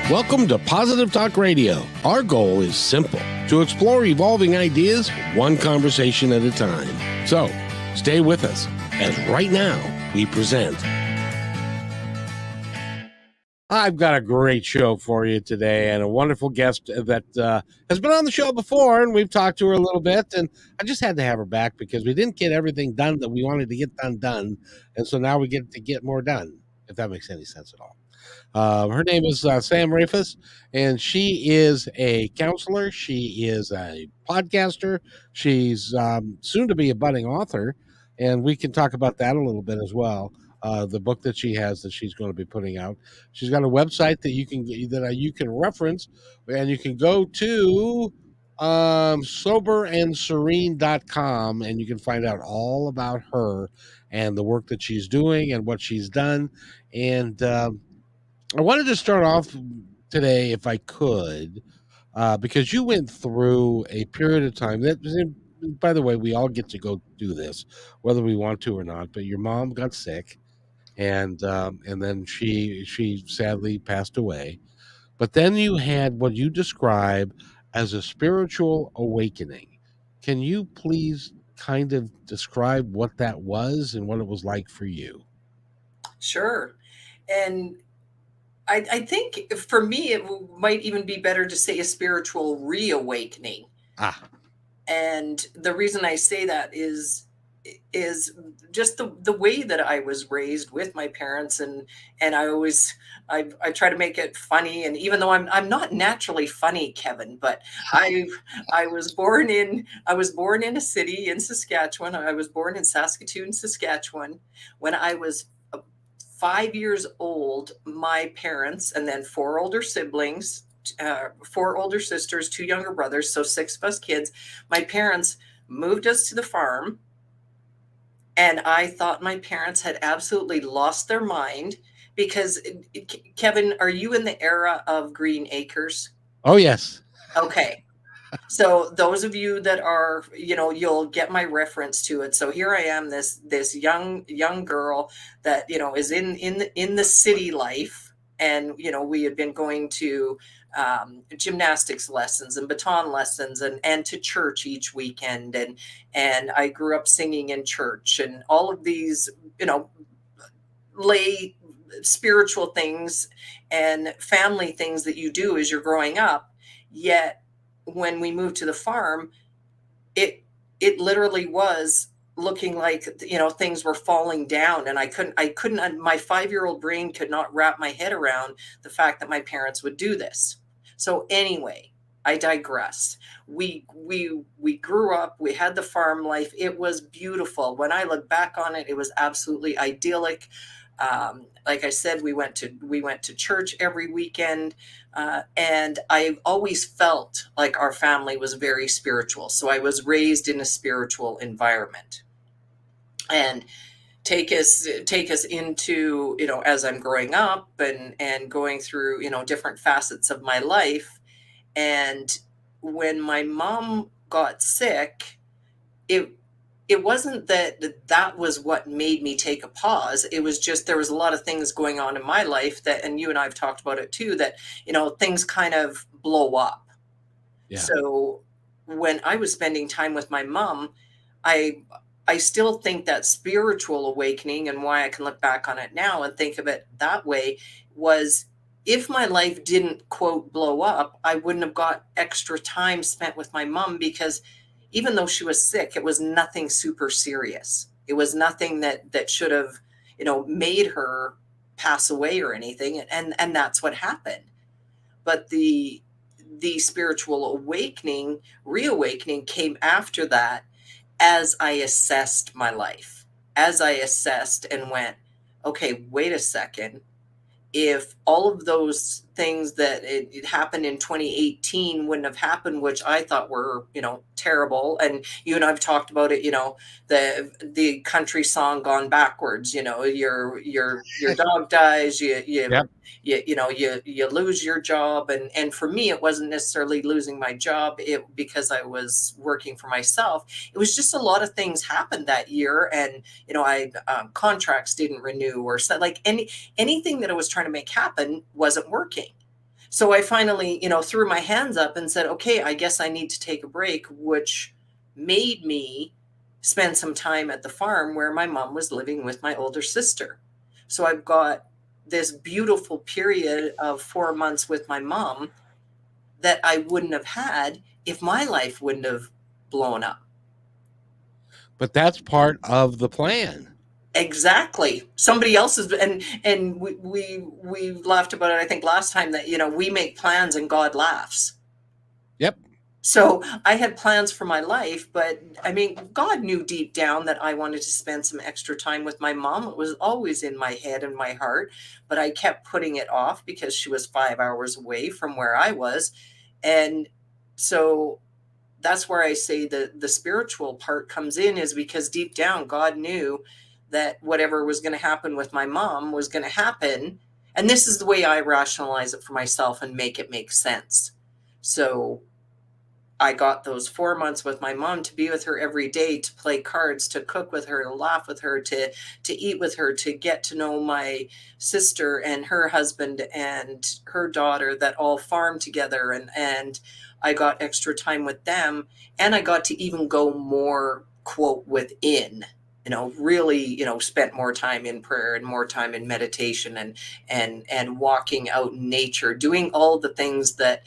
Welcome to Positive Talk Radio. Our goal is simple: to explore evolving ideas one conversation at a time. So, stay with us as right now we present. I've got a great show for you today and a wonderful guest that has been on the show before, and we've talked to her a little bit, and I just had to have her back because we didn't get everything done that we wanted to get done, and so now we get to get more done, if that makes any sense at all. Her name is Sam Rafoss, and she is a counselor. She is a podcaster. She's soon to be a budding author, and we can talk about that a little bit as well. The book that she has that she's going to be putting out. She's got a website that you can reference, and you can go to soberandserene.com, and you can find out all about her and the work that she's doing and what she's done. And I wanted to start off today, if I could, because you went through a period of time that, by the way, we all get to go do this, whether we want to or not. But your mom got sick, and then she sadly passed away. But then you had what you describe as a spiritual awakening. Can you please kind of describe what that was and what it was like for you? Sure. And I think for me, it might even be better to say a spiritual reawakening. Ah, And the reason I say that is just the way that I was raised with my parents, and I try to make it funny. And even though I'm not naturally funny, Kevin, but I was born in a city in Saskatchewan. I was born in Saskatoon, Saskatchewan. When I was 5 years old, my parents and then four older siblings, four older sisters, two younger brothers, so six of us kids, my parents moved us to the farm. And I thought my parents had absolutely lost their mind because, Kevin, are you in the era of Green Acres? oh yes. Okay. So those of you that are, you'll get my reference to it. So here I am, this young girl that, is in the city life. And, we had been going to gymnastics lessons and baton lessons and to church each weekend. And I grew up singing in church and all of these, lay spiritual things and family things that you do as you're growing up. Yet when we moved to the farm, it literally was looking like, things were falling down, and I couldn't my 5-year-old brain could not wrap my head around the fact that my parents would do this. So anyway, I digress. We grew up, we had the farm life. It was beautiful. When I look back on it, it was absolutely idyllic. Like I said, we went to church every weekend, and I always felt like our family was very spiritual. So I was raised in a spiritual environment, and take us into, as I'm growing up and going through, different facets of my life. And when my mom got sick, it wasn't that was what made me take a pause. It was just there was a lot of things going on in my life that, and you and I have talked about it too, that, things kind of blow up. Yeah. So when I was spending time with my mom, I still think that spiritual awakening, and why I can look back on it now and think of it that way, was if my life didn't, quote, blow up, I wouldn't have got extra time spent with my mom, because even though she was sick, it was nothing super serious. It was nothing that should have, made her pass away or anything. And that's what happened. But the spiritual reawakening came after that, as I assessed my life, as I assessed and went, okay, wait a second. If all of those things that it happened in 2018 wouldn't have happened, which I thought were, terrible. And you and I've talked about it, the country song Gone Backwards, your dog dies, Yep. you lose your job. And for me, it wasn't necessarily losing my job because I was working for myself. It was just a lot of things happened that year. And, I contracts didn't renew, or so, like anything that I was trying to make happen wasn't working. So I finally, threw my hands up and said, okay, I guess I need to take a break, which made me spend some time at the farm where my mom was living with my older sister. So I've got this beautiful period of 4 months with my mom that I wouldn't have had if my life wouldn't have blown up. But that's part of the plan. Exactly. Somebody else's, and we laughed about it, I think, last time, that we make plans and God laughs. Yep. So I had plans for my life, but I mean, God knew deep down that I wanted to spend some extra time with my mom. It was always in my head and my heart, but I kept putting it off because she was 5 hours away from where I was. And so that's where I say the spiritual part comes in, is because deep down, God knew that whatever was going to happen with my mom was going to happen. And this is the way I rationalize it for myself and make it make sense. So I got those 4 months with my mom to be with her every day, to play cards, to cook with her, to laugh with her, to eat with her, to get to know my sister and her husband and her daughter that all farm together. And I got extra time with them. And I got to even go more, quote, within, really, spent more time in prayer and more time in meditation and walking out in nature, doing all the things that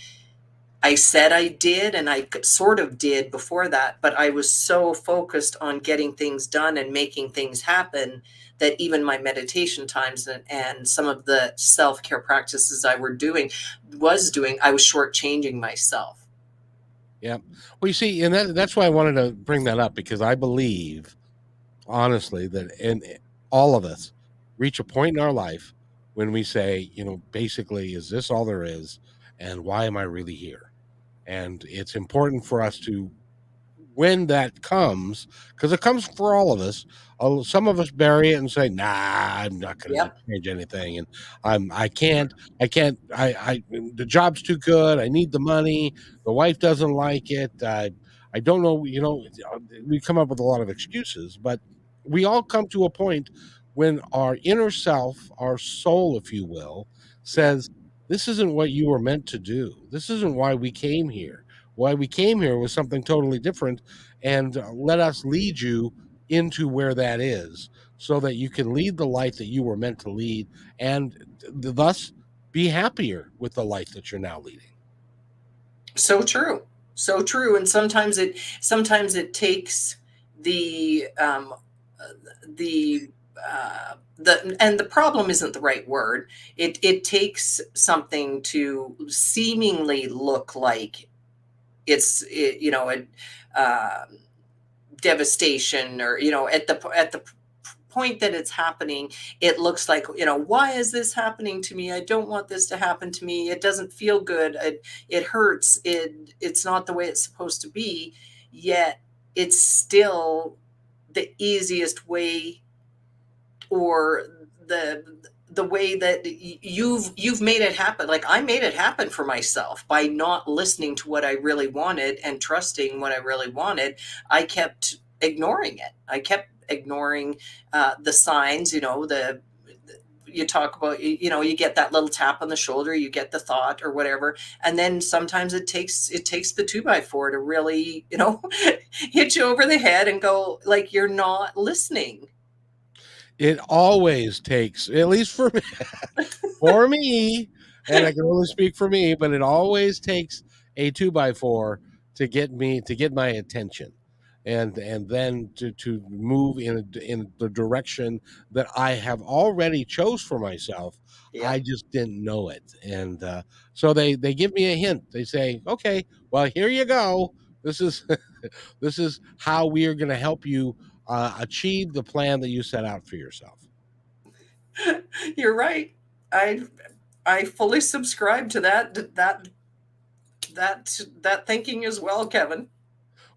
I said I did, and I sort of did before that, but I was so focused on getting things done and making things happen that even my meditation times and some of the self-care practices I was doing, I was shortchanging myself. Yeah. Well, you see, and that's why I wanted to bring that up, because I believe, honestly, that all of us reach a point in our life when we say, basically, is this all there is? And why am I really here? And it's important for us to, when that comes, because it comes for all of us. Some of us bury it and say, "Nah, I'm not going to Yep. change anything," and I can't, the job's too good. I need the money. The wife doesn't like it. I don't know. We come up with a lot of excuses, but we all come to a point when our inner self, our soul, if you will, Yep. says, "This isn't what you were meant to do. This isn't why we came here. Why we came here was something totally different, and let us lead you into where that is, so that you can lead the life that you were meant to lead, and thus be happier with the life that you're now leading." So true. So true. And sometimes it takes the the and the problem isn't the right word. It takes something to seemingly look like a devastation, or at the point that it's happening, it looks like, why is this happening to me? I don't want this to happen to me. It doesn't feel good. It hurts. It's not the way it's supposed to be. Yet it's still the easiest way, or the way that you've made it happen. Like, I made it happen for myself by not listening to what I really wanted and trusting what I really wanted. I kept ignoring it. I kept ignoring the signs. You talk about, you get that little tap on the shoulder, you get the thought or whatever, and then sometimes it takes the 2x4 to really, hit you over the head and go, like, you're not listening. It always takes, at least for me, for me, and I can only speak for me, but it always takes a 2x4 to get my attention, and then to move in the direction that I have already chose for myself. I Yep. just didn't know it, and so they give me a hint. They say, "Okay, well, here you go. This is this is how we are going to help you achieve the plan that you set out for yourself." You're right. I fully subscribe to that thinking as well, Kevin.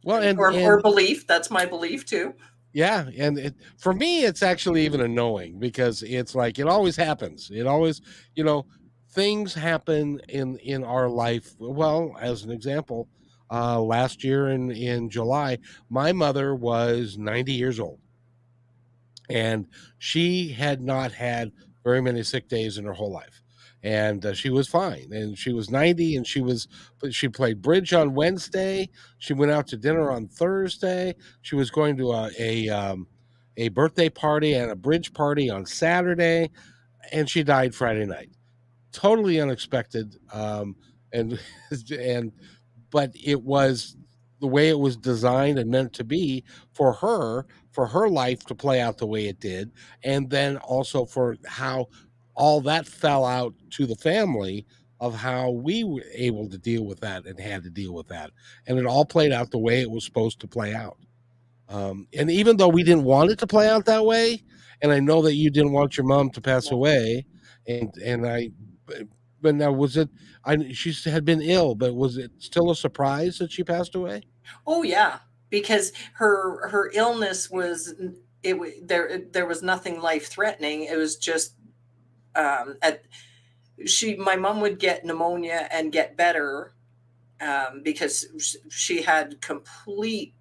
Well, Or belief. That's my belief too. yeah, and for me, it's actually even annoying, because it's like it always happens. It always, you know, things happen in our life. Well, as an example, last year in July, my mother was 90 years old, and she had not had very many sick days in her whole life. and she was fine. And she was 90, and she played bridge on Wednesday. She went out to dinner on Thursday. She was going to a birthday party and a bridge party on Saturday, and she died Friday night. Totally unexpected, and and but it was the way it was designed and meant to be for her life to play out the way it did, and then also for how all that fell out to the family of how we were able to deal with that and had to deal with that, and it all played out the way it was supposed to play out. And even though we didn't want it to play out that way, and I know that you didn't want your mom to pass away, and but now was it? She had been ill, but was it still a surprise that she passed away? Oh yeah, because her illness was there was nothing life threatening. It was just at she my mom would get pneumonia and get better because she had completely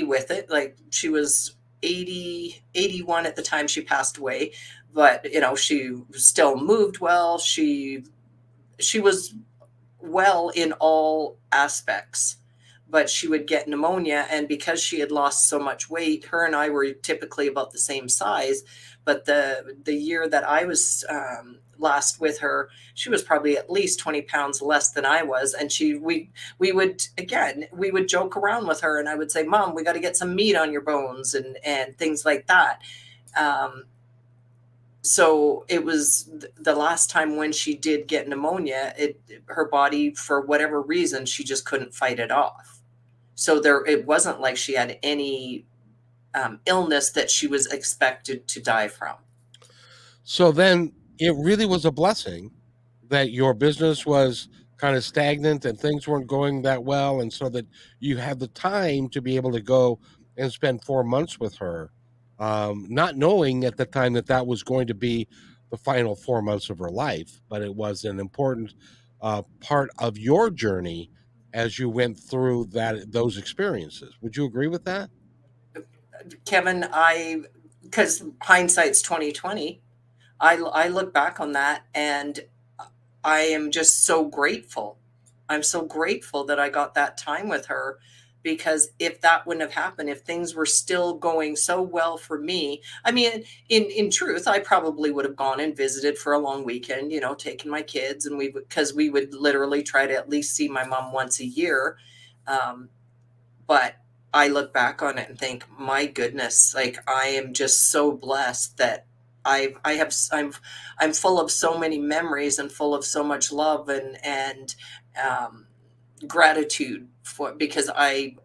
with it. Like she was 81 at the time she passed away, but she still moved well. She was well in all aspects, but she would get pneumonia, and because she had lost so much weight, her and I were typically about the same size, but the year that I was last with her, she was probably at least 20 pounds less than I was. And we would joke around with her, and I would say, Mom, we got to get some meat on your bones and things like that. So it was the last time when she did get pneumonia, her body, for whatever reason, she just couldn't fight it off. So it wasn't like she had any illness that she was expected to die from. So then it really was a blessing that your business was kind of stagnant and things weren't going that well, and so that you had the time to be able to go and spend 4 months with her, not knowing at the time that that was going to be the final 4 months of her life, but it was an important part of your journey as you went through those experiences. Would you agree with that? Kevin, because hindsight's 2020, I look back on that and I am just so grateful. I'm so grateful that I got that time with her, because if that wouldn't have happened, if things were still going so well for me, I mean, in truth, I probably would have gone and visited for a long weekend, taking my kids, and because we would literally try to at least see my mom once a year. But I look back on it and think, my goodness, like I am just so blessed that I'm full of so many memories and full of so much love and gratitude because I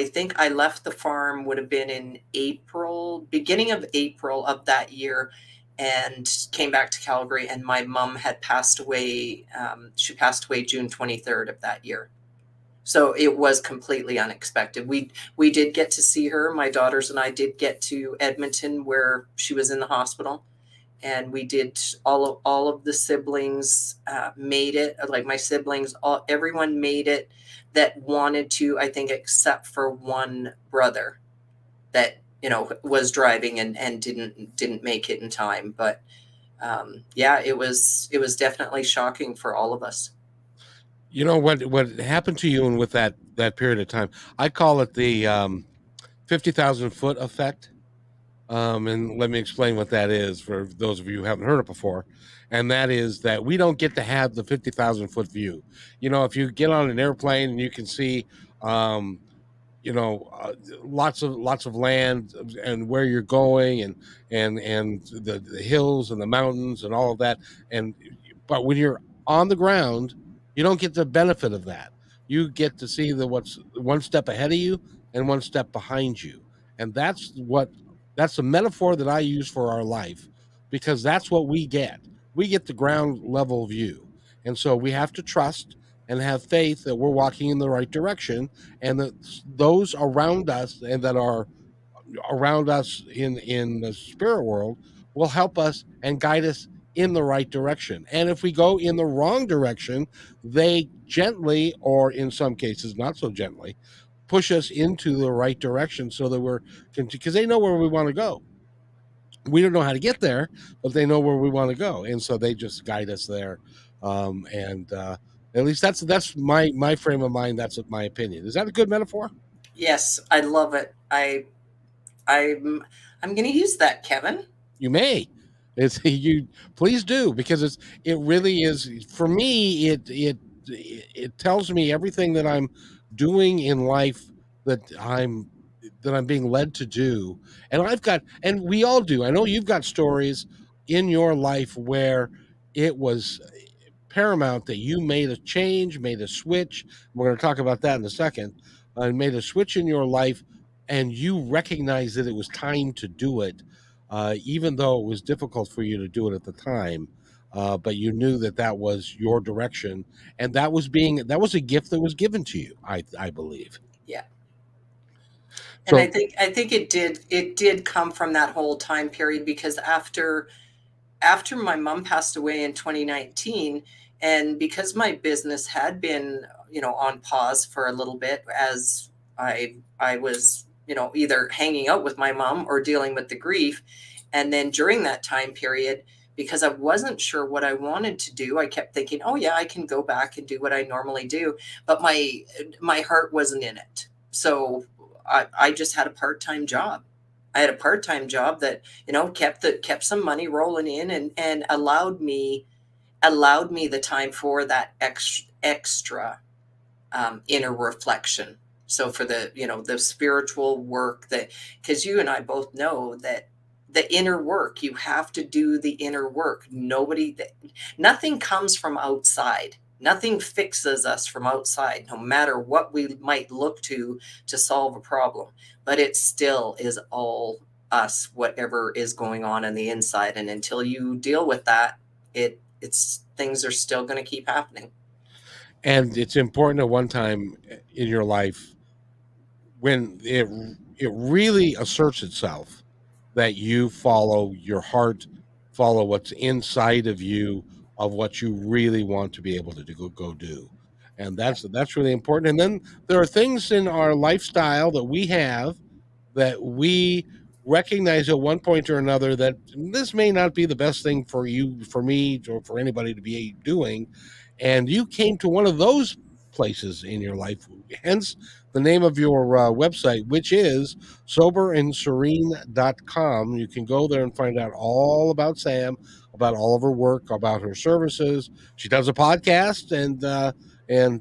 think I left the farm would have been in beginning of April of that year, and came back to Calgary, and my mom had passed away. She passed away June 23rd of that year. So it was completely unexpected. We did get to see her. My daughters and I did get to Edmonton where she was in the hospital, and we did all of the siblings made it. Like my siblings, everyone made it that wanted to. I think except for one brother that was driving and didn't make it in time. But yeah, it was definitely shocking for all of us. You know what happened to you, and with that period of time, I call it the 50,000 foot effect. And let me explain what that is for those of you who haven't heard it before. And that is that we don't get to have the 50,000 foot view. If you get on an airplane and you can see, um, lots of land and where you're going, and the hills and the mountains and all of that. And but when you're on the ground, you don't get the benefit of that. You get to see what's one step ahead of you and one step behind you, and that's the metaphor that I use for our life, because that's what we get. We get the ground level view, and so we have to trust and have faith that we're walking in the right direction, and that those around us and that are around us in the spirit world will help us and guide us in the right direction. And if we go in the wrong direction, they gently, or in some cases not so gently, push us into the right direction so that because they know where we want to go. We don't know how to get there, but they know where we want to go, and so they just guide us there. And At least that's my frame of mind. That's my opinion. Is that a good metaphor? Yes, I love it. I'm going to use that, Kevin. You may. It's you. Please do, because it really is for me. It tells me everything that I'm doing in life that I'm being led to do, and and we all do. I know you've got stories in your life where it was paramount that you made a change, made a switch. We're going to talk about that in a second. Made a switch in your life, and you recognized that it was time to do it, even though it was difficult for you to do it at the time. But you knew that that was your direction, and that was a gift that was given to you. I believe. Yeah. And So I think it did come from that whole time period, because after my mom passed away in 2019, and because my business had been, on pause for a little bit, as I was, either hanging out with my mom or dealing with the grief. And then during that time period, because I wasn't sure what I wanted to do, I kept thinking, oh yeah, I can go back and do what I normally do. But my heart wasn't in it. So I just had a part-time job. I had a part-time job that, kept some money rolling in, and allowed me the time for that extra inner reflection. So for the spiritual work, that, because you and I both know that the inner work, you have to do the inner work. Nothing comes from outside. Nothing fixes us from outside, no matter what we might look to solve a problem. But it still is all us, whatever is going on the inside. And until you deal with that, it's things are still going to keep happening. and it's important at one time in your life when it really asserts itself that you follow your heart, follow what's inside of you of what you really want to be able to go do. And Yeah. that's really important. And then there are things in our lifestyle that we have that we recognize at one point or another that this may not be the best thing for you, for me, or for anybody to be doing. And you came to one of those places in your life, hence the name of your website, which is soberandserene.com. You can go there and find out all about Sam, about all of her work, about her services. She does a podcast, and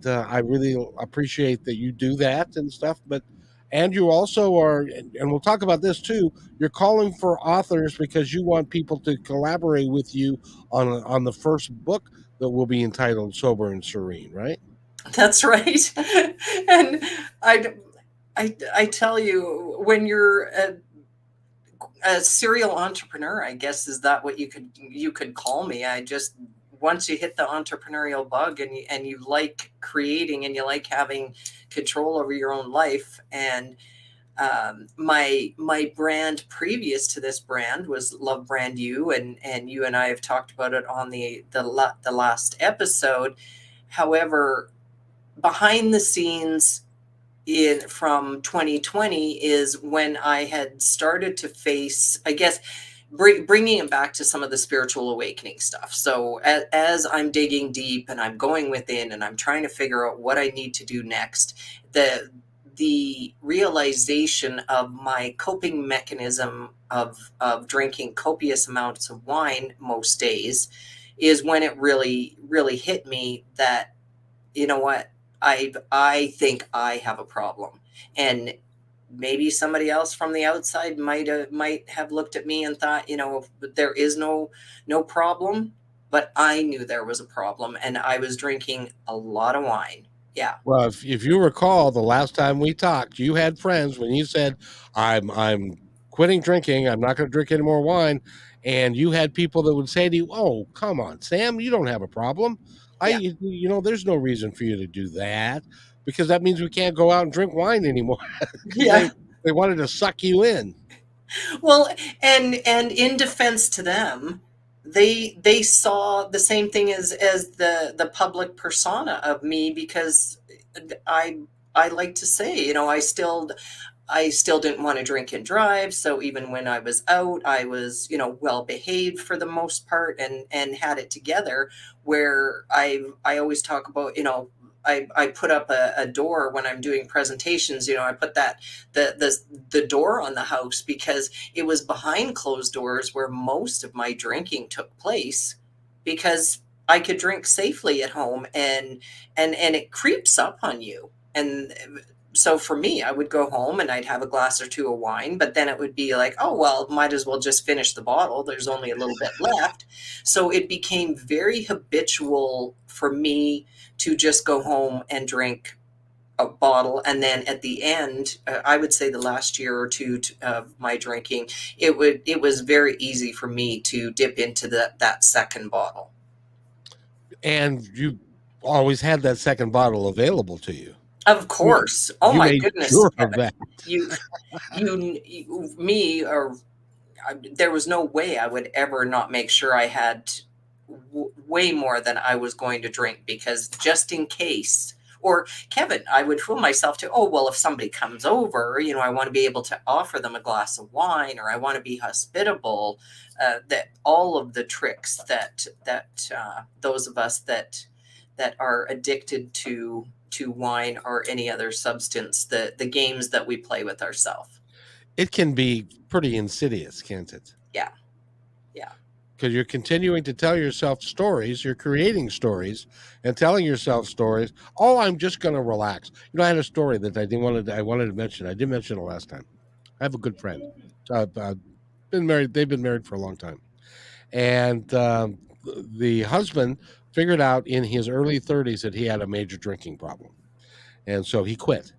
I really appreciate that you do that and stuff. But and you also are, and we'll talk about this too. You're calling for authors because you want people to collaborate with you on the first book that will be entitled Sober and Serene, right? That's right. And I, I tell you, when you're a serial entrepreneur, I guess, is that what you could call me? I just, once you hit the entrepreneurial bug, and you like creating, and you like having control over your own life. And my brand previous to this brand was Love Brand You, and you and I have talked about it on the last episode. However, behind the scenes, from 2020 is when I had started to face, I guess, bringing it back to some of the spiritual awakening stuff. So as I'm digging deep, and I'm going within, and I'm trying to figure out what I need to do next, the realization of my coping mechanism of drinking copious amounts of wine most days is when it really hit me that, you know what, I think I have a problem. And maybe somebody else from the outside might have looked at me and thought, there is no problem, but I knew there was a problem, and I was drinking a lot of wine. Yeah. Well, if you recall, the last time we talked, you had friends when you said, I'm quitting drinking. I'm not going to drink any more wine." And you had people that would say to you, "Oh, come on, Sam, you don't have a problem. Yeah. There's no reason for you to do that because that means we can't go out and drink wine anymore." Because Yeah. they wanted to suck you in. Well, and in defense to them, they saw the same thing as the public persona of me, because I I like to say, I still, I still didn't want to drink and drive. So even when I was out, I was, well behaved for the most part, and had it together, where I always talk about, I put up a door when I'm doing presentations. I put that the door on the house, because it was behind closed doors where most of my drinking took place, because I could drink safely at home, and it creeps up on you. And so for me, I would go home and I'd have a glass or two of wine, but then it would be like, oh, well, might as well just finish the bottle. There's only a little bit left. So it became very habitual for me to just go home and drink a bottle. And then at the end, I would say the last year or two of my drinking, it was very easy for me to dip into that second bottle. And you always had that second bottle available to you. Of course. Oh You my made goodness, sure of Kevin. that. Me, or there was no way I would ever not make sure I had way more than I was going to drink, because just in case. Or Kevin, I would fool myself to, oh, well, if somebody comes over, I want to be able to offer them a glass of wine, or I want to be hospitable. That all of the tricks that those of us that are addicted to wine or any other substance, the games that we play with ourselves. It can be pretty insidious, can't it? Yeah. Because you're continuing to tell yourself stories, you're creating stories and telling yourself stories. Oh, I'm just going to relax. I had a story that I wanted to mention. I didn't mention it last time. I have a good friend. Been married. They've been married for a long time, and the husband figured out in his early 30s that he had a major drinking problem, and so he quit.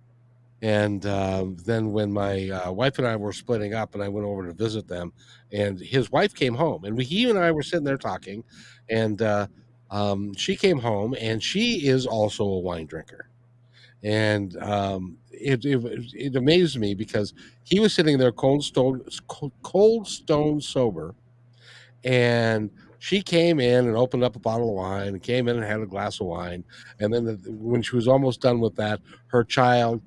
And then when my wife and I were splitting up, and I went over to visit them, and his wife came home, and he and I were sitting there talking, and she came home, and she is also a wine drinker, and it amazed me because he was sitting there cold stone sober, and she came in and opened up a bottle of wine, and came in and had a glass of wine, and then when she was almost done with that, her child,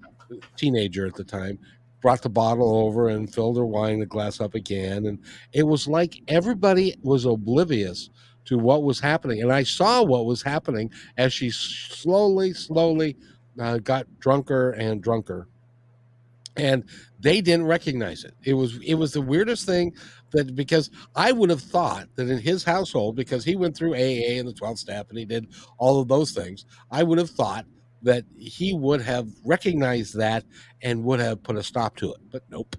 teenager at the time, brought the bottle over and filled her wine the glass up again, and it was like everybody was oblivious to what was happening, and I saw what was happening as she slowly got drunker and drunker, and they didn't recognize it. It was the weirdest thing, that because I would have thought that in his household, because he went through AA and the 12th step and he did all of those things, I would have thought that he would have recognized that and would have put a stop to it. But nope.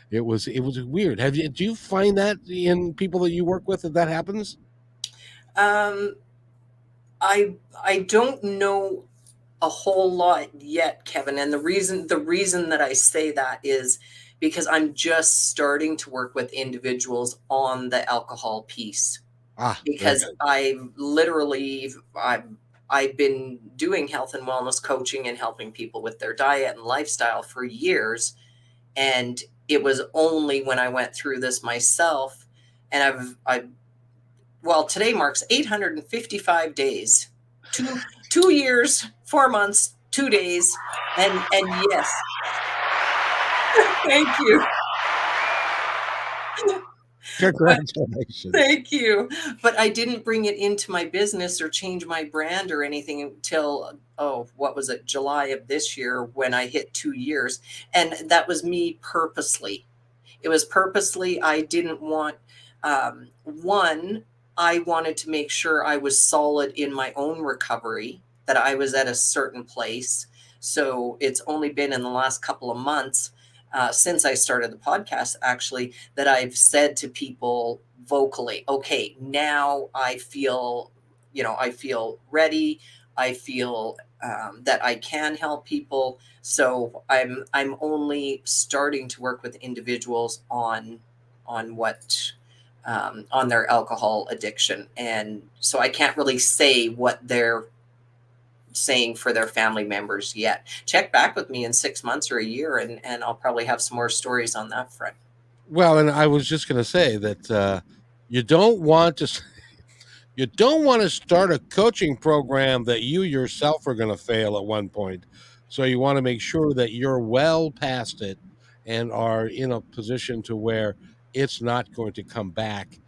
It was weird. Do you find that in people that you work with, that happens? I don't know a whole lot yet, Kevin. And the reason that I say that is because I'm just starting to work with individuals on the alcohol piece. Because I've been doing health and wellness coaching and helping people with their diet and lifestyle for years. And it was only when I went through this myself, and well, today marks 855 days, 2 years, 4 months, 2 days. And yes, thank you. Congratulations. Thank you. But I didn't bring it into my business or change my brand or anything until, what was it, July of this year, when I hit 2 years. And that was me purposely. It was purposely. I didn't want, one, I wanted to make sure I was solid in my own recovery, that I was at a certain place. So it's only been in the last couple of months, since I started the podcast, actually, that I've said to people vocally, okay, now I feel ready. I feel that I can help people. So I'm only starting to work with individuals on what on their alcohol addiction, and so I can't really say what they're saying for their family members yet. Check back with me in 6 months or a year, and I'll probably have some more stories on that front. Well, and I was just going to say that you don't want to you don't want to start a coaching program that you yourself are going to fail at one point. So you want to make sure that you're well past it and are in a position to where it's not going to come back.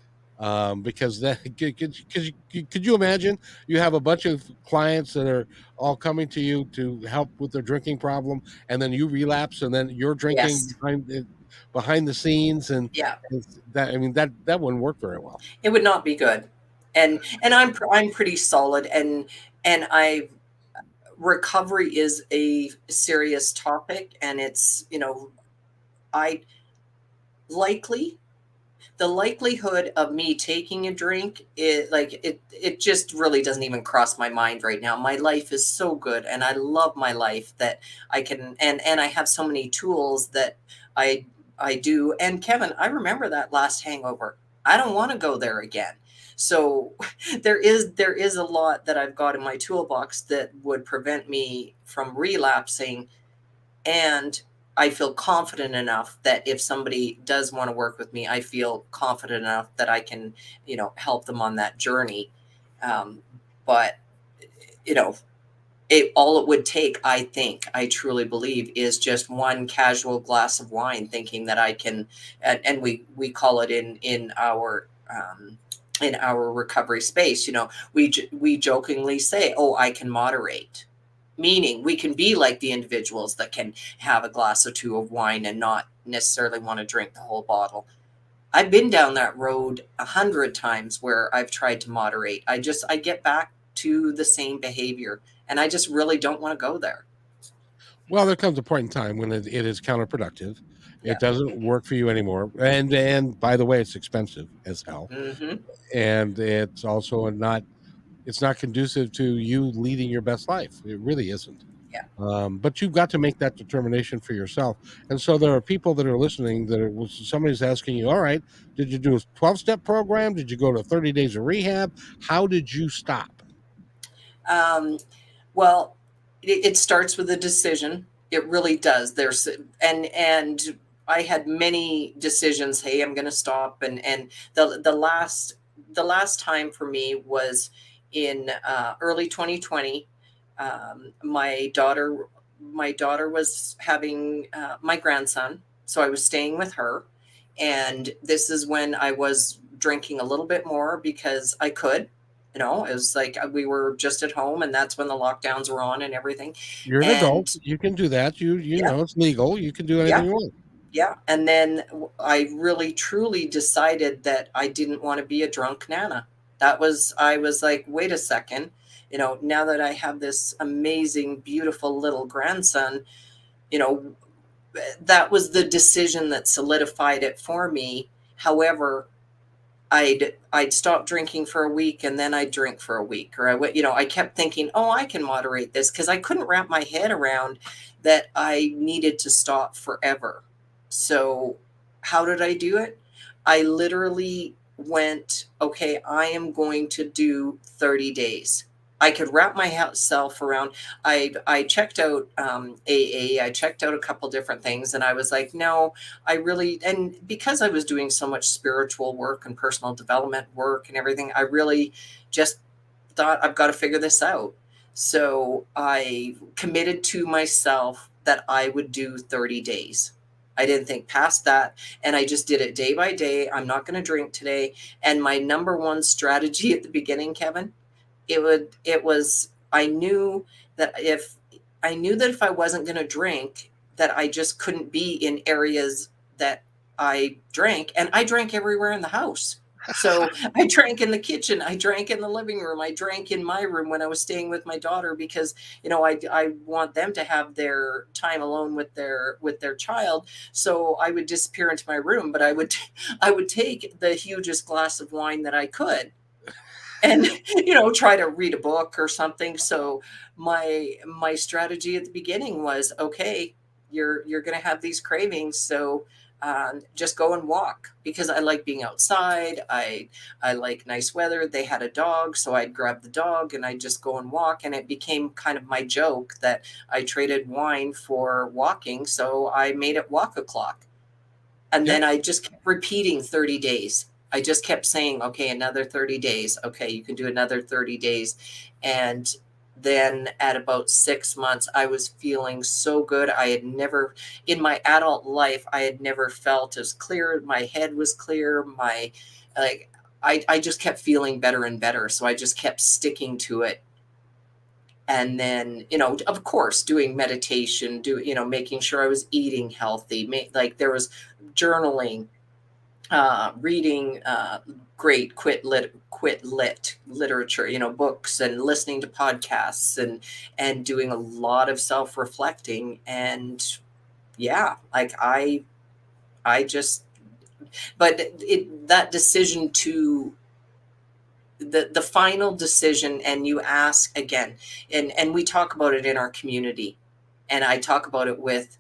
Because then, could you imagine you have a bunch of clients that are all coming to you to help with their drinking problem, and then you relapse, and then you're drinking Yes. behind the scenes, and Yeah. that, I mean, that wouldn't work very well. It would not be good. And I'm pretty solid, and I recovery is a serious topic, and it's, I likely the likelihood of me taking a drink, it just really doesn't even cross my mind right now. My life is so good, and I love my life that I can, and I have so many tools that I I do. And Kevin, I remember that last hangover. I don't want to go there again. So there is a lot that I've got in my toolbox that would prevent me from relapsing, and I feel confident enough that if somebody does want to work with me, I feel confident enough that I can, help them on that journey. But you know, all it would take, I think, I truly believe, is just one casual glass of wine, thinking that I can, and we call it in our recovery space. We jokingly say, "Oh, I can moderate," meaning we can be like the individuals that can have a glass or two of wine and not necessarily want to drink the whole bottle. I've been down that road 100 times where I've tried to moderate. I get back to the same behavior, and I just really don't want to go there. Well, there comes a point in time when it is counterproductive. It Yeah. doesn't work for you anymore, and by the way, it's expensive as hell, Hmm. and it's not conducive to you leading your best life. It really isn't. Yeah. But you've got to make that determination for yourself. And so there are people that are listening that somebody's asking you, all right, did you do a 12-step program? Did you go to 30 days of rehab? How did you stop? Um, well, it starts with a decision. It really does. And I had many decisions. Hey, I'm going to stop. And the last time for me was in early 2020. My daughter was having my grandson, so I was staying with her, and this is when I was drinking a little bit more because I could. It was like we were just at home, and that's when the lockdowns were on and everything. You're an adult. And You can do that. You yeah, know it's legal. You can do anything yeah, you want. yeah. And then I really truly decided that I didn't want to be a drunk nana. I was like, wait a second, now that I have this amazing, beautiful little grandson, you know, that was the decision that solidified it for me. However, I'd stop drinking for a week, and then I'd drink for a week, or I kept thinking, oh, I can moderate this, because I couldn't wrap my head around that I needed to stop forever. So how did I do it? I literally went, okay, I am going to do 30 days. I could wrap myself around. I checked out AA. I checked out a couple different things, and I was like, no, I really, and because I was doing so much spiritual work and personal development work and everything, I really just thought, I've got to figure this out. So I committed to myself that I would do 30 days. I didn't think past that. And I just did it day by day. I'm not going to drink today. And my number one strategy at the beginning, Kevin, I knew that if I wasn't going to drink, that I just couldn't be in areas that I drank, and I drank everywhere in the house. So I drank in the kitchen, I drank in the living room, I drank in my room when I was staying with my daughter, because I want them to have their time alone with their child. So I would disappear into my room, but I would take the hugest glass of wine that I could, and try to read a book or something. So my strategy at the beginning was, okay, you're going to have these cravings, so just go and walk, because I like being outside. I like nice weather. They had a dog, so I'd grab the dog and I'd just go and walk, and it became kind of my joke that I traded wine for walking, so I made it walk o'clock. And Yep. then I just kept repeating 30 days. I just kept saying, okay, another 30 days. Okay, you can do another 30 days. And then at about 6 months, I was feeling so good. I had never, in my adult life, I had never felt as clear. My head was clear. Like, I just kept feeling better and better. So I just kept sticking to it. And then, of course, doing meditation, making sure I was eating healthy. Like there was journaling, reading great quit lit literature, books, and listening to podcasts, and doing a lot of self-reflecting. And yeah, like I just, but that decision to the final decision, and you ask again, and we talk about it in our community, and I talk about it with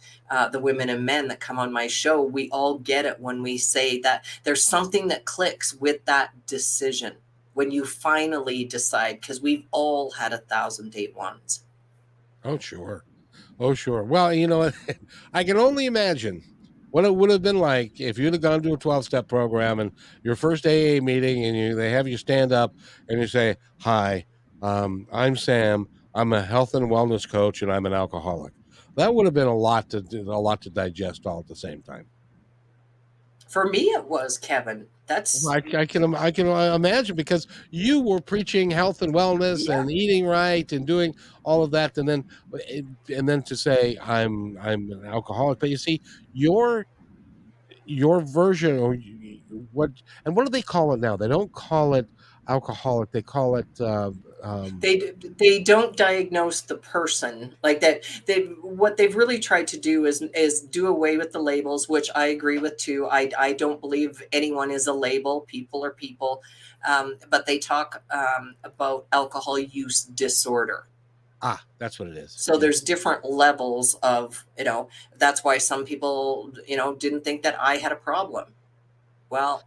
the women and men that come on my show. We all get it when we say that there's something that clicks with that decision when you finally decide, because we've all had 1,000 day ones. Oh, sure. Oh, sure. Well, you know, I can only imagine what it would have been like if you'd have gone to a 12-step program and your first AA meeting and they have you stand up and you say, "Hi, I'm Sam. I'm a health and wellness coach and I'm an alcoholic." That would have been a lot to digest all at the same time. For me, it was, Kevin. That's, I can imagine, because you were preaching health and wellness yeah. and eating right and doing all of that, and then to say I'm an alcoholic. But you see, your version, what, and what do they call it now? They don't call it alcoholic. They call it um, They don't diagnose the person like that. What they've really tried to do is do away with the labels, which I agree with too. I don't believe anyone is a label. People are people. But they talk about alcohol use disorder. that's what it is. So Yeah. there's different levels of, that's why some people, didn't think that I had a problem. Well,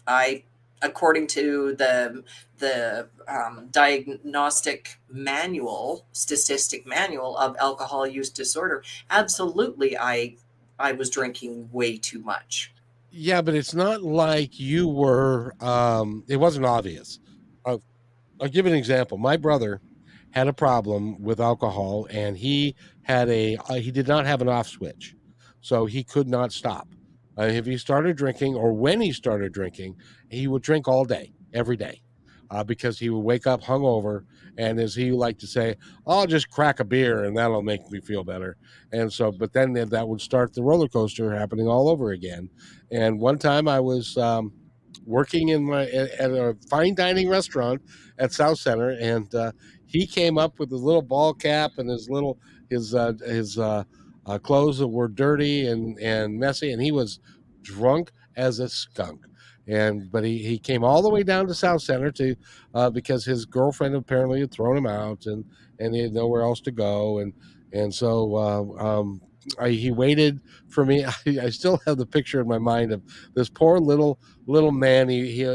I, according to the diagnostic manual, statistic manual of alcohol use disorder, absolutely, I was drinking way too much. Yeah, but it's not like you were. It wasn't obvious. Uh, I'll give you an example. My brother had a problem with alcohol, and he did not have an off switch, so he could not stop. If he started drinking, or when he started drinking, he would drink all day, every day, because he would wake up hungover, and as he liked to say, "I'll just crack a beer, and that'll make me feel better." And so, but then that would start the roller coaster happening all over again. And one time, I was working at a fine dining restaurant at South Center, and he came up with his little ball cap and his clothes that were dirty and messy, and he was drunk as a skunk. But he came all the way down to South Center to because his girlfriend apparently had thrown him out, and he had nowhere else to go, and so he waited for me. I still have the picture in my mind of this poor little man. He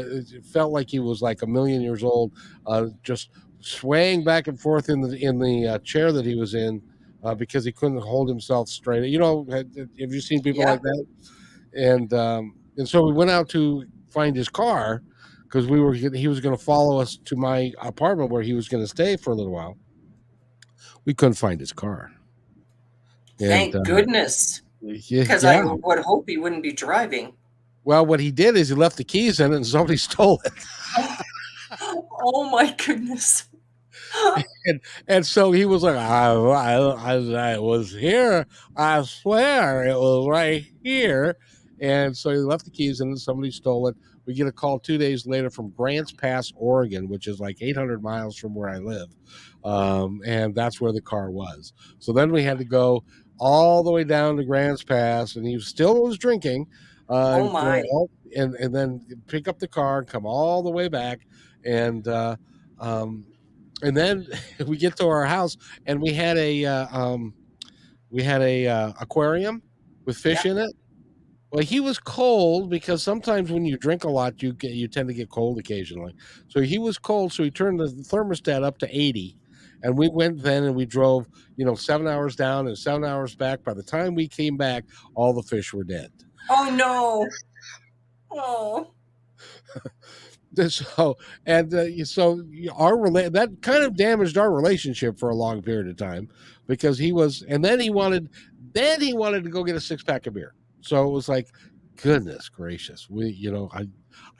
felt like he was like a million years old, just swaying back and forth in the chair that he was in, because he couldn't hold himself straight. Have you seen people Yeah. like that? And so we went out to find his car, because he was going to follow us to my apartment where he was going to stay for a little while. We couldn't find his car, and Thank goodness, because I yeah. would hope he wouldn't be driving. Well, what he did is he left the keys in it, and somebody stole it. Oh my goodness. And so he was like, I was here. I swear it was right here. And so he left the keys and then somebody stole it. We get a call 2 days later from Grants Pass, Oregon, which is like 800 miles from where I live. And that's where the car was. So then we had to go all the way down to Grants Pass, and he still was drinking, Oh and go my. and then pick up the car and come all the way back. And, um, and then we get to our house, and we had a aquarium with fish Yeah. in it. Well, he was cold, because sometimes when you drink a lot, you tend to get cold occasionally. So he was cold, so he turned the thermostat up to 80, and we went then and we drove 7 hours down and 7 hours back. By the time we came back, all the fish were dead. Oh no. Oh. So that kind of damaged our relationship for a long period of time because then he wanted to go get a 6 pack of beer. So it was like, goodness gracious, I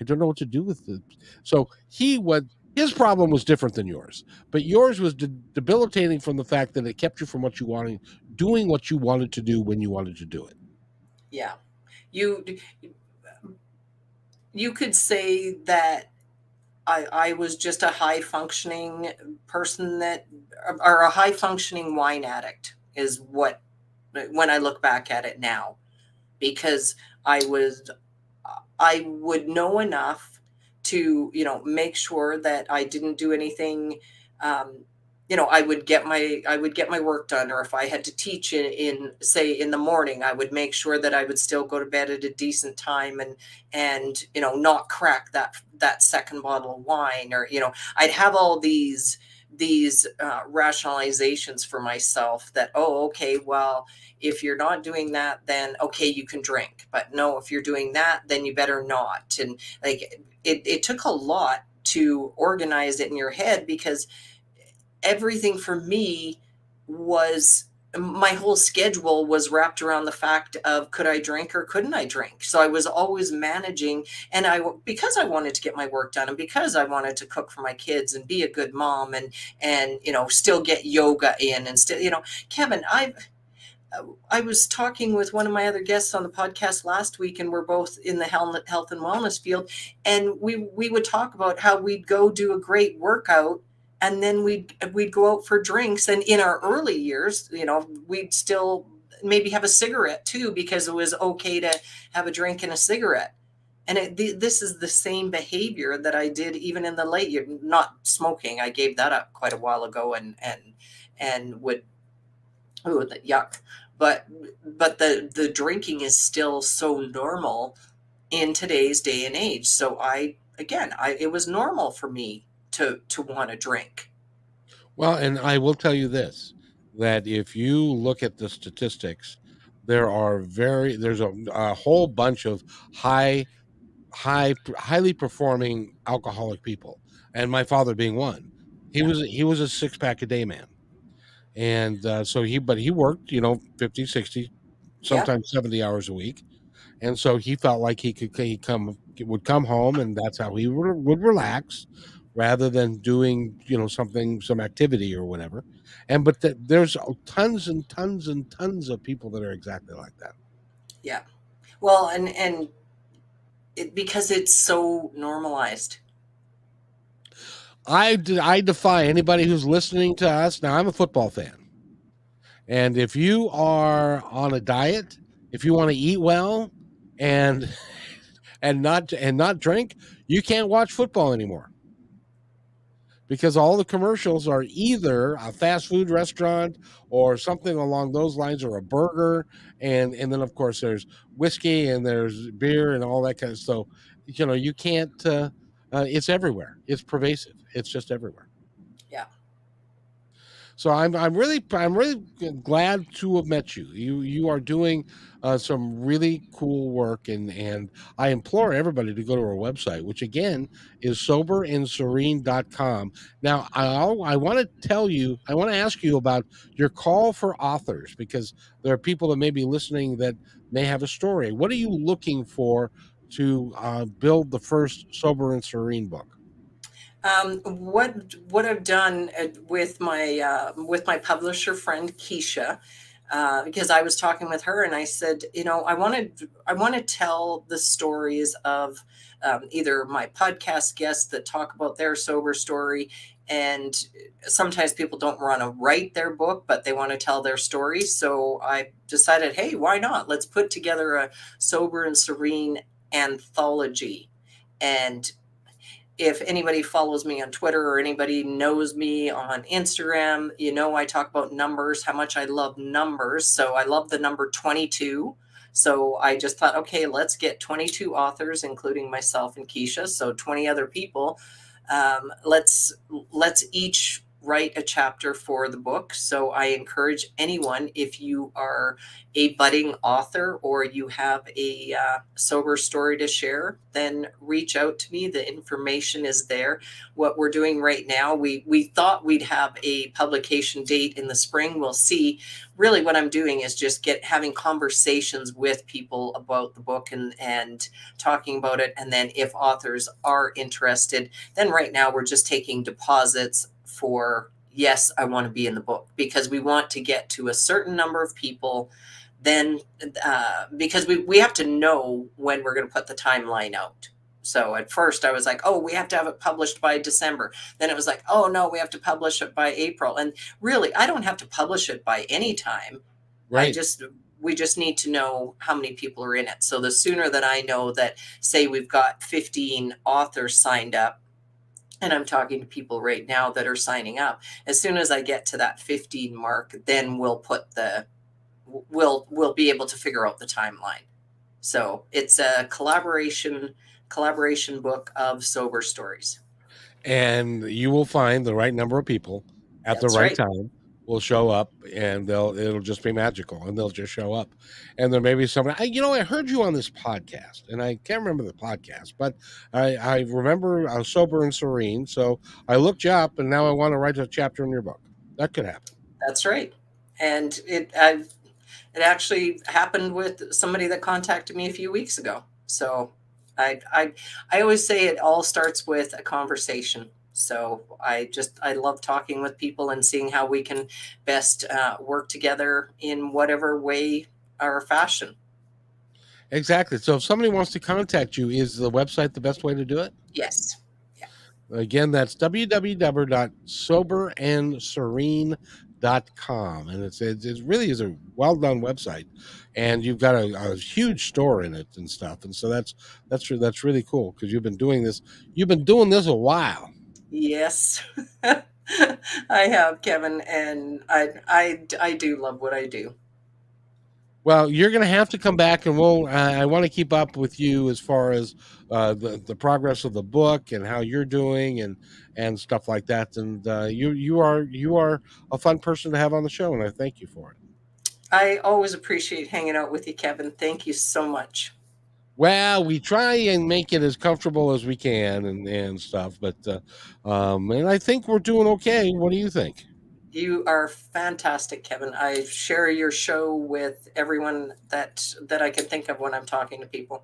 don't know what to do with it. So his problem was different than yours, but yours was debilitating from the fact that it kept you from doing what you wanted to do when you wanted to do it. Yeah. You you could say that I was just a high functioning person or a high functioning wine addict is what, when I look back at it now, because I was, I would know enough to, make sure that I didn't do anything. Um, I would get my work done, or if I had to teach in say in the morning, I would make sure that I would still go to bed at a decent time, and not crack that second bottle of wine, or I'd have all these rationalizations for myself that, oh, okay, well, if you're not doing that, then okay, you can drink, but no, if you're doing that, then you better not. And like, it took a lot to organize it in your head, because everything for me was, my whole schedule was wrapped around the fact of, could I drink or couldn't I drink? So I was always managing, and because I wanted to get my work done, and because I wanted to cook for my kids and be a good mom, and still get yoga in, and still, Kevin, I was talking with one of my other guests on the podcast last week, and we're both in the health and wellness field. And we would talk about how we'd go do a great workout, and then we'd go out for drinks. And in our early years, we'd still maybe have a cigarette too, because it was okay to have a drink and a cigarette. And this is the same behavior that I did even in the late year. Not smoking, I gave that up quite a while ago, and would, oh, yuck. But the drinking is still so normal in today's day and age. So it was normal for me to want to drink. Well, and I will tell you this, that if you look at the statistics, there's a whole bunch of highly performing alcoholic people, and my father being one. Yeah. He was a 6 pack a day man, and but he worked 50, 60, Yeah. sometimes 70 hours a week, and so he felt like he would come home, and that's how he would relax, rather than doing some activity or whatever. And but there's tons and tons and tons of people that are exactly like that. Yeah. Well, and because it's so normalized. I defy anybody who's listening to us now. I'm a football fan, and if you are on a diet, if you want to eat well, and not drink, you can't watch football anymore, because all the commercials are either a fast food restaurant or something along those lines, or a burger, and then of course there's whiskey and there's beer and all that kind of stuff. You can't. It's everywhere. It's pervasive. It's just everywhere. Yeah. So I'm really glad to have met you. You are doing some really cool work, and I implore everybody to go to our website, which again is soberandserene.com. Now I want to ask you about your call for authors, because there are people that may be listening that may have a story. What are you looking for to build the first Sober and Serene book? What I've done with my publisher friend Keisha, because I was talking with her, and I said, I want to tell the stories of either my podcast guests that talk about their sober story, and sometimes people don't want to write their book, but they want to tell their story. So I decided, hey, why not? Let's put together a Sober and Serene anthology. And if anybody follows me on Twitter, or anybody knows me on Instagram, I talk about numbers, how much I love numbers. So I love the number 22. So I just thought, okay, let's get 22 authors, including myself and Keisha. So 20 other people. Let's each write a chapter for the book. So I encourage anyone, if you are a budding author or you have a sober story to share, then reach out to me. The information is there. What we're doing right now, we thought we'd have a publication date in the spring. We'll see. Really what I'm doing is just having conversations with people about the book and talking about it. And then if authors are interested, then right now we're just taking deposits for, yes, I want to be in the book, because we want to get to a certain number of people. Then because we have to know when we're going to put the timeline out. So at first I was like, oh, we have to have it published by December. Then it was like, oh no, we have to publish it by April. And really, I don't have to publish it by any time. Right. We just need to know how many people are in it. So the sooner that I know that, say we've got 15 authors signed up, and I'm talking to people right now that are signing up, as soon as I get to that 15 mark, then we'll be able to figure out the timeline. So it's a collaboration book of sober stories. And you will find the right number of people at the That's right right. time will show up, and it'll just be magical, and they'll just show up. And there may be somebody, I heard you on this podcast, and I can't remember the podcast, but I remember I was Sober and Serene, so I looked you up, and now I want to write a chapter in your book. That could happen. That's right. And it actually happened with somebody that contacted me a few weeks ago. So I always say it all starts with a conversation. So I love talking with people and seeing how we can best work together in whatever way or fashion. Exactly. So if somebody wants to contact you, is the website the best way to do it? Yes. Again, that's www.soberandserene.com. And it really is a well done website. And you've got a huge store in it and stuff. And so that's really cool, because you've been doing this a while. Yes. I have, Kevin, and I do love what I do. Well, you're going to have to come back, and I want to keep up with you as far as the progress of the book and how you're doing and stuff like that. And you are a fun person to have on the show, and I thank you for it. I always appreciate hanging out with you, Kevin. Thank you so much. Well, we try and make it as comfortable as we can and stuff, but and I think we're doing okay. What do you think? You are fantastic, Kevin. I share your show with everyone that I can think of when I'm talking to people.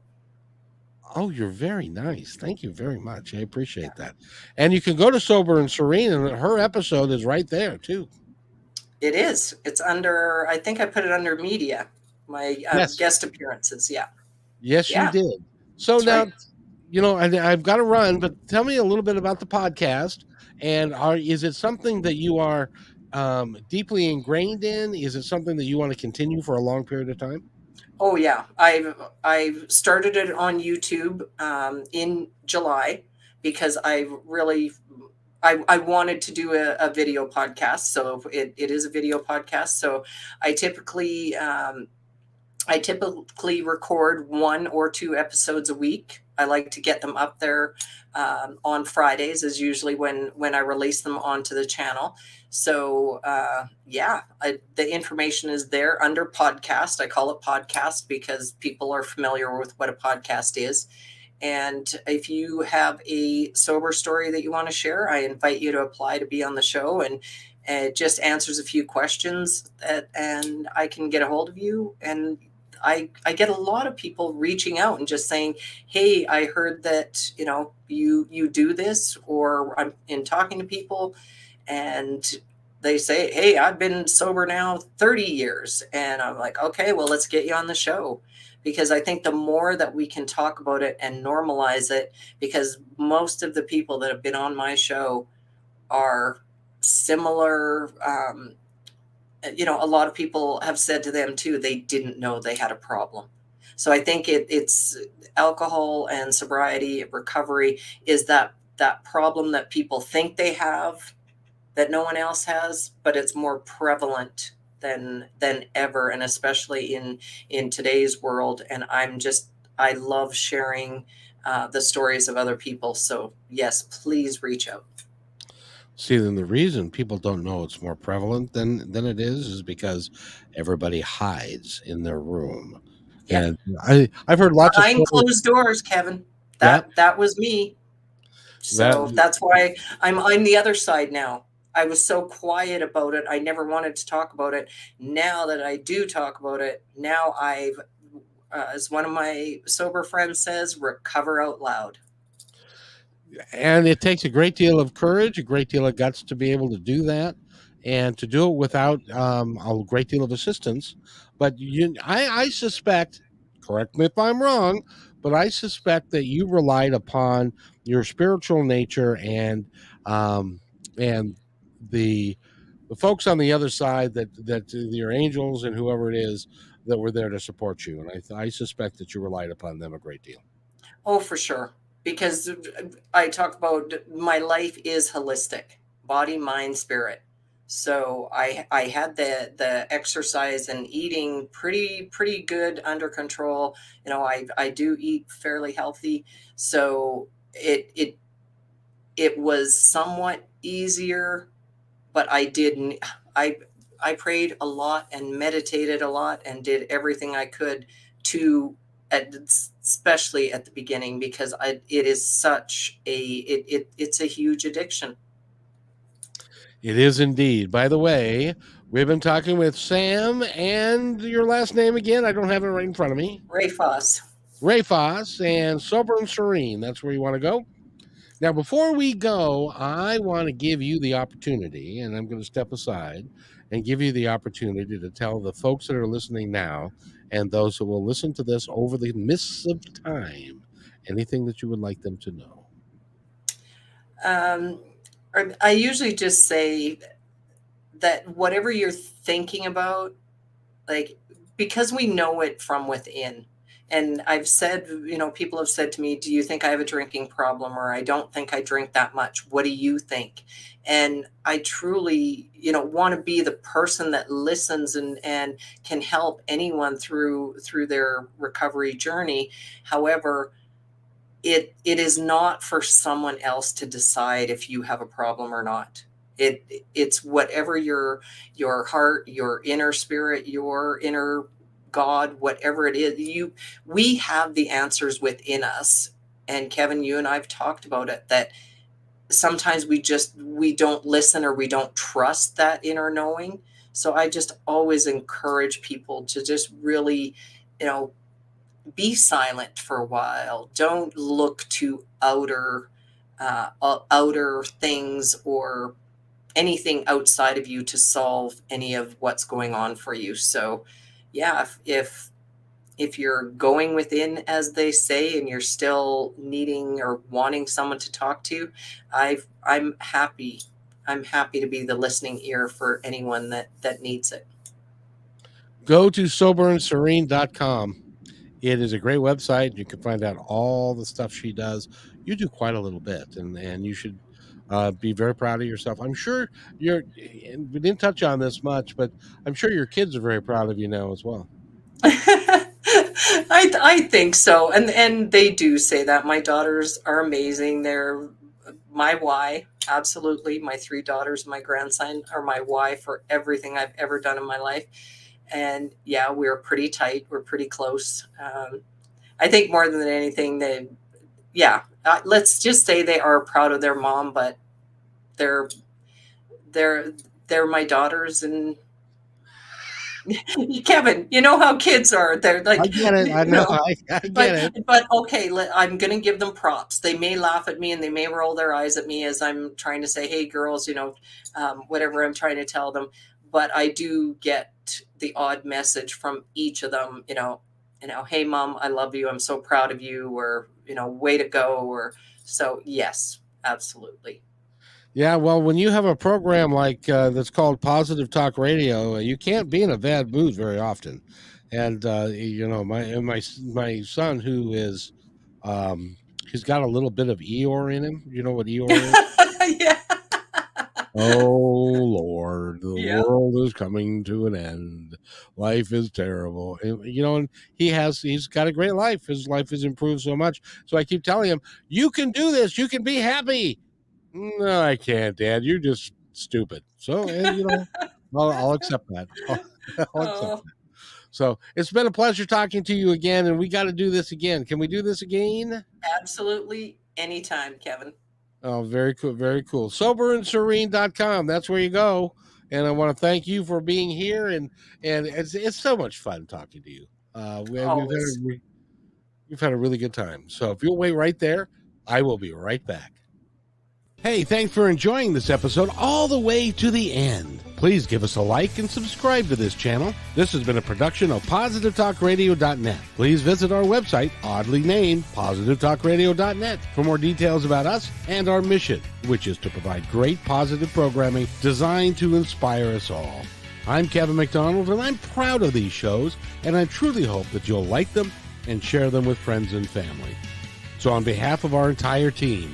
Oh, you're very nice. Thank you very much. I appreciate that. And you can go to Sober and Serene, and her episode is right there too. It is. It's under, I think I put it under media, my Yes. guest appearances. Yeah. Yes, you Yeah. did. So That's now, right. I've got to run, but tell me a little bit about the podcast. And is it something that you are deeply ingrained in? Is it something that you want to continue for a long period of time? Oh yeah, I've started it on YouTube in July, because I wanted to do a video podcast. So it is a video podcast. So I typically I typically record 1 or 2 episodes a week. I like to get them up there on Fridays is usually when I release them onto the channel. So the information is there under podcast. I call it podcast because people are familiar with what a podcast is. And if you have a sober story that you want to share, I invite you to apply to be on the show, and it just answers a few questions and I can get a hold of you. And I get a lot of people reaching out and just saying, hey, I heard that, you do this, or I'm in talking to people and they say, hey, I've been sober now 30 years. And I'm like, okay, well, let's get you on the show. Because I think the more that we can talk about it and normalize it, because most of the people that have been on my show are similar. A lot of people have said to them too, they didn't know they had a problem. So I think it's alcohol and sobriety recovery is that problem that people think they have that no one else has, but it's more prevalent than ever, and especially in today's world. And I love sharing the stories of other people. So yes, please reach out. See, then the reason people don't know it's more prevalent than it is because everybody hides in their room. Yeah. And I've heard lots of Behind stories. closed doors, Kevin. Yep, That was me. that So that's why I'm the other side now. I was so quiet about it. I never wanted to talk about it. Now that I do talk about it, now I've, as one of my sober friends says, recover out loud. and it takes a great deal of courage, a great deal of guts to be able to do that, and to do it without a great deal of assistance. But I suspect, correct me if I'm wrong, but I suspect that you relied upon your spiritual nature um, and the the folks on the other side that your angels and whoever it is that were there to support you. And I suspect that you relied upon them a great deal. Oh, for sure. Because I talk about my life is holistic, body, mind, spirit. So I had the exercise and eating pretty good under control. I do eat fairly healthy. So it was somewhat easier, but I I prayed a lot and meditated a lot and did everything I could to especially at the beginning, because it is such it's a huge addiction. It is indeed. By the way, we've been talking with Sam and your last name again. I don't have it right in front of me. Rafoss. Rafoss and Sober and Serene. That's where you want to go. Now, before we go, I want to give you the opportunity, and I'm going to step aside and give you the opportunity to tell the folks that are listening now and those who will listen to this over the mists of time anything that you would like them to know. um, I usually just say that whatever you're thinking about, like, because we know it from within. And I've said, people have said to me, do you think I have a drinking problem? Or I don't think I drink that much. What do you think? And I truly, want to be the person that listens and can help anyone through their recovery journey. However, it is not for someone else to decide if you have a problem or not. It's whatever your heart, your inner spirit, your inner God, whatever it is, we have the answers within us. And Kevin, you and I've talked about it, that sometimes we don't listen, or we don't trust that inner knowing. So I just always encourage people to just really, you know be silent for a while. Don't look to outer things or anything outside of you to solve any of what's going on for you. So, yeah, if you're going within, as they say, and you're still needing or wanting someone to talk to, I'm happy. I'm happy to be the listening ear for anyone that needs it. Go to soberandserene.com. It is a great website. You can find out all the stuff she does. You do quite a little bit, and you should be very proud of yourself. I'm sure and we didn't touch on this much, but I'm sure your kids are very proud of you now as well. I think so, and they do say that. My daughters are amazing. They're my why, absolutely. My three daughters, my grandson are my why for everything I've ever done in my life. And yeah, we're pretty tight. We're pretty close. I think more than anything, let's just say they are proud of their mom, but they're they're they're my daughters. And Kevin, you know how kids are. They're I like, get it. I know. I get but it. okay, I'm going to give them props. They may laugh at me and they may roll their eyes at me as I'm trying to say, "Hey, girls," whatever I'm trying to tell them. But I do get the odd message from each of them. Hey, mom, I love you. I'm so proud of you. Or way to go. Or so. Yes, absolutely. Yeah, well, when you have a program like that's called Positive Talk Radio, you can't be in a bad mood very often. And my son who is um, he's got a little bit of Eeyore in him. You know what Eeyore is? Yeah. Oh Lord, the Yeah. world is coming to an end. Life is terrible. And he's got a great life. His life has improved so much. So I keep telling him, you can do this. You can be happy. No, I can't, Dad. You're just stupid. So, and I'll accept that. I'll accept Oh, that. So it's been a pleasure talking to you again, and we got to do this again. Can we do this again? absolutely. Anytime, Kevin. Oh, very cool. Very cool. Soberandserene.com. That's where you go. And I want to thank you for being here. And it's so much fun talking to you. Always. We've had a really good time. So if you'll wait right there, I will be right back. Hey, thanks for enjoying this episode all the way to the end. Please give us a like and subscribe to this channel. This has been a production of PositiveTalkRadio.net. Please visit our website, oddly named PositiveTalkRadio.net, for more details about us and our mission, which is to provide great positive programming designed to inspire us all. I'm Kevin McDonald, and I'm proud of these shows, and I truly hope that you'll like them and share them with friends and family. So on behalf of our entire team,